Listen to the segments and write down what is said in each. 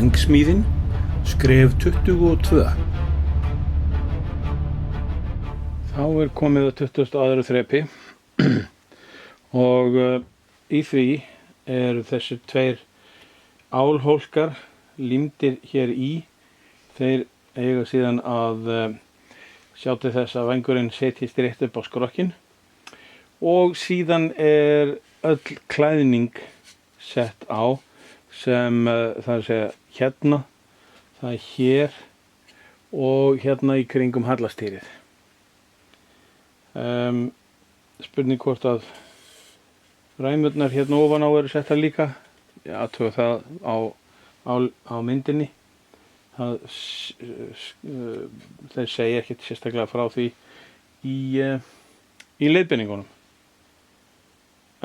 Vengsmíðin, skref 22. Þá komið að 22. þrepi og í því eru þessir tveir álhólkar límdir hér í. Þeir eiga síðan að sjá til þess að vængurinn setjist rétt upp á skrokkin og síðan öll klæðning sett á sem það er að segja hérna, það er hér og hérna í kringum hallastýrið. Spurning hvort að ræmurnar hérna ofan á eru settar líka. Já, athuga það á myndinni. Þeir segja ekkert sérstaklega frá því í leiðbeiningunum.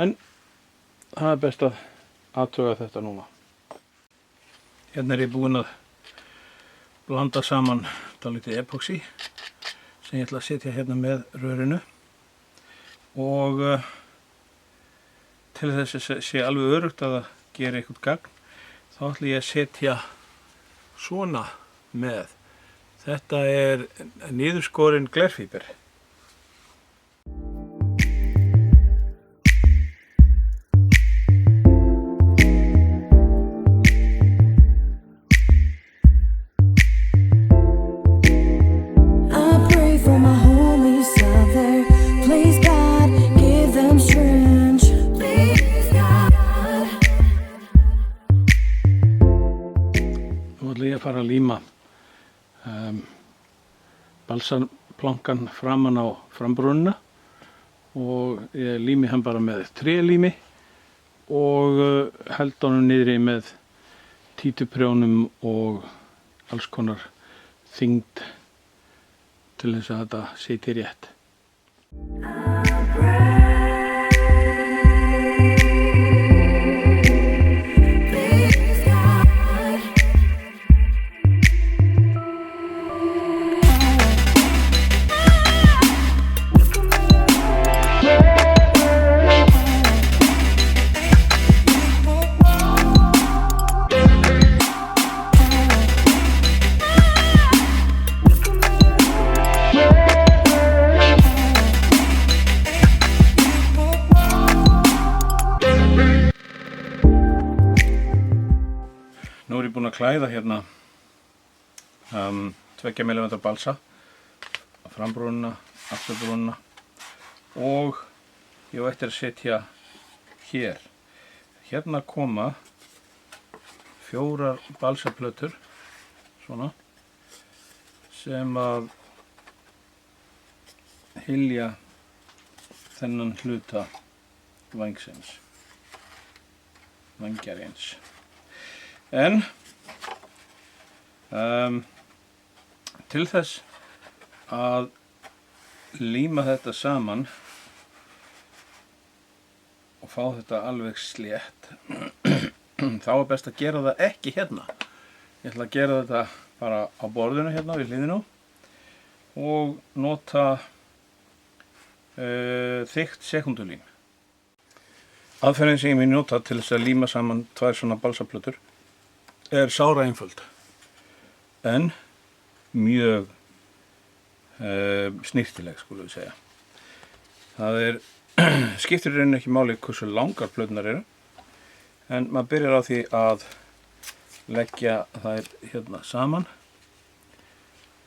En það er best að athuga þetta núna. Hérna er ég búinn að blanda saman dálítið epoxy sem ég ætla að setja hérna með rörinu og til þess að sé alveg öruggt að það gera eitthvað gagn þá ætla ég að setja svona með. Þetta er niðurskorinn glerfíber. Ég að fara að líma balsaplankan framan á frambrúnina og ég lími hann bara með trélími og held honum niðri með títuprjónum og alls konar þyngd til þess að þetta sitji rétt. Nú er ég búinn að klæða hérna 2 mm balsa á frambrúnina, afturbrúnina og ég á eftir að setja hér. Hérna koma 4 balsaplötur svona sem að hylja þennan hluta vængsins, vængjarins. En til þess að líma þetta saman og fá þetta alveg slétt þá er best að gera það ekki hérna. Ég ætla að gera þetta bara á borðinu hérna við hliðina og nota þykkt sekúndulím. Aðferðin sem ég mun nota til þess að líma saman 2 svona balsaplötur er sára einföld en mjög snyrtileg skulum við segja. Það skiptir í rauninni ekki máli hversu langar plöturnar eru en maður byrjar á því að leggja þær hérna saman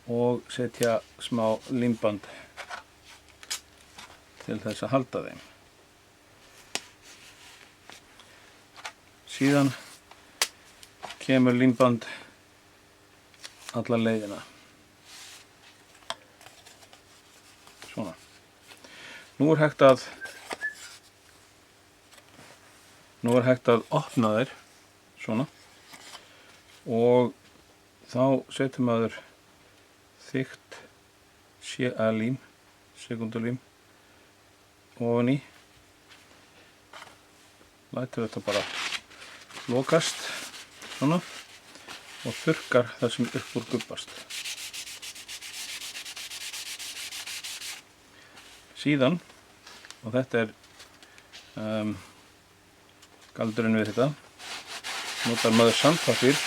og setja smá límband til þess að halda þeim. Síðan kemur límband alla leiðina. Svona. Nú er hægt að opna þær svona og þá setur maður þykkt CA-lím, sekúndulím ofan í. Lætur þetta bara lokast svona og þurrkar það sem upp úr gubbast. Síðan, og þetta er galdurinn við þetta, notar maður sandpappír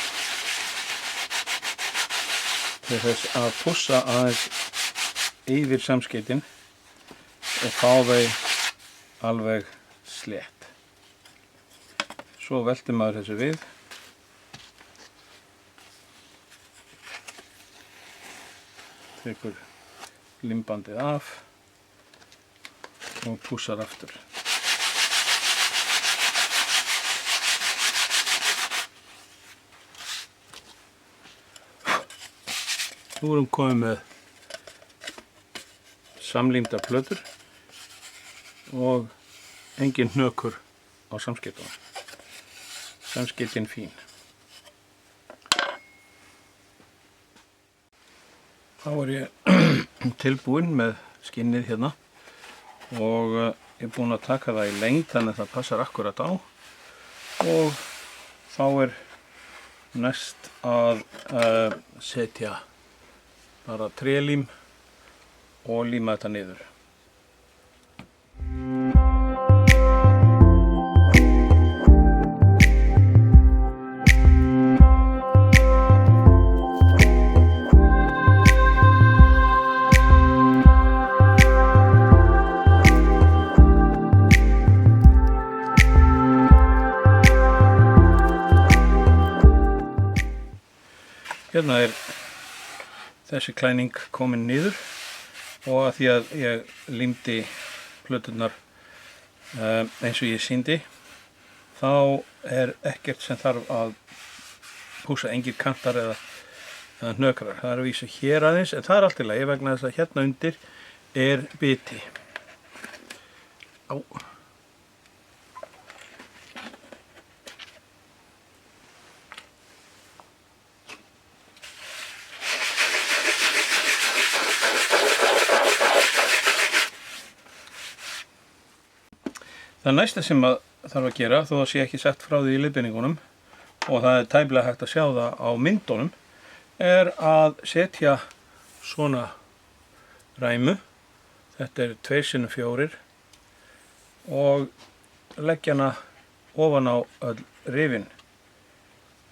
til þess að pússa aðeins yfir samskeytin og fá þau alveg slétt. Svo veltir maður þessu við. Tekur limbandið af og pússar aftur. Nú erum komið með samlímdar plötur og engin hnökur á samskeytunum. Samskeytin fín. Þá er ég tilbúinn með skinnið hérna og ég er búinn að taka það í lengd þannig að það passar akkurat á, og þá er næst að setja bara trélím og líma þetta niður. Hérna er þessi klæning komin niður, og að því að ég límdi plöturnar eins og ég sýndi, þá er ekkert sem þarf að pússa, engir kantar eða hnökrar. Það er að vísa hér aðeins, en það er allt í lagi vegna þess að hérna undir er biti. Á. Það næsta sem að þarf að gera, þó að sé ekki sett frá því í leiðbeiningunum, og það er tæplega hægt að sjá það á myndunum, er að setja svona ræmu. Þetta er 2x4 og leggja hana ofan á öll rifin.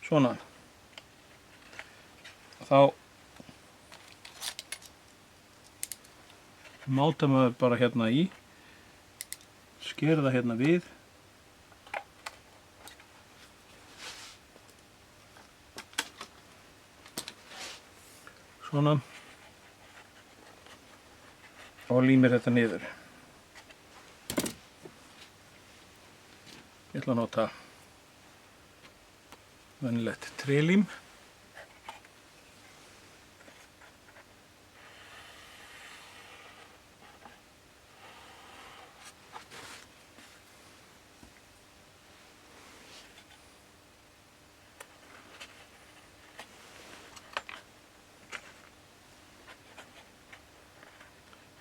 Svona. Þá máta maður bara hérna í. Sker það hérna við. Svona. Og límir þetta niður. Ég ætla að nota venjulegt trélím.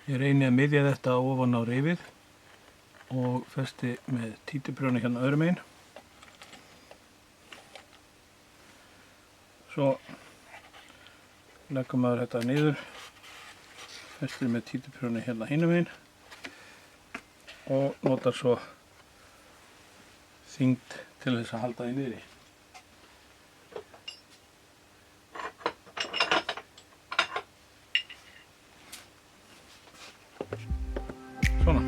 Ég reyni að miðja þetta ofan á rifið og festi með títuprjóni hérna öðrum megin. Svo leggur maður þetta niður, festir með títuprjóni hérna hinum megin og notar svo þyngd til þess að halda því niðri. Svona.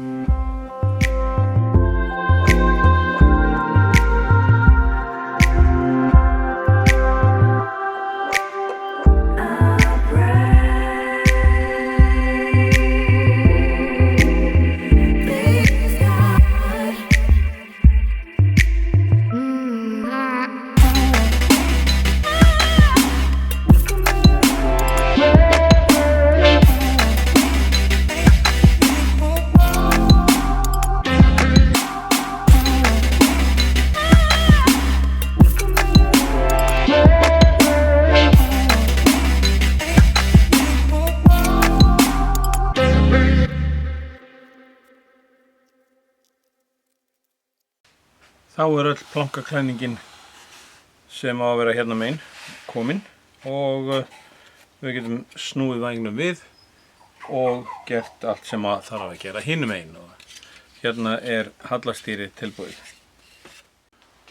Þá er öll plankaklæðningin sem á að vera hérna megin komin, og við getum snúið vængnum við og gert allt sem að þarf að gera hinum megin. Hérna er hallastýrið tilbúið.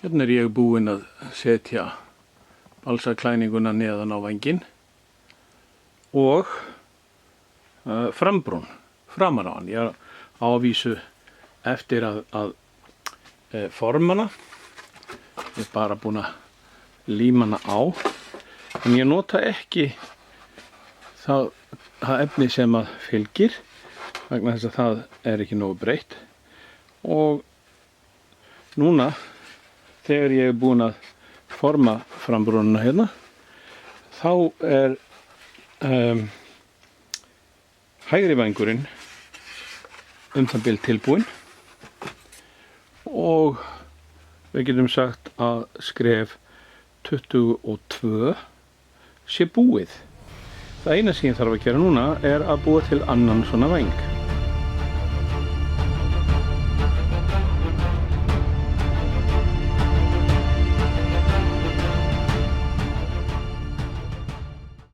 Hérna er ég búinn að setja balsaklæðninguna neðan á vænginn og frambrún framan á hann. Ég ávísu eftir að forma hana. Ég er bara búin að líma hana á, en ég nota ekki það efni sem að fylgir vegna þess að það er ekki nógu breitt. Og núna þegar ég er búin að forma frambrúnina hérna, þá er hægri vængurinn það bil tilbúinn og við getum sagt að skref 22 sé búið. Það eina sem ég þarf að gera núna er að búa til annan svona væng.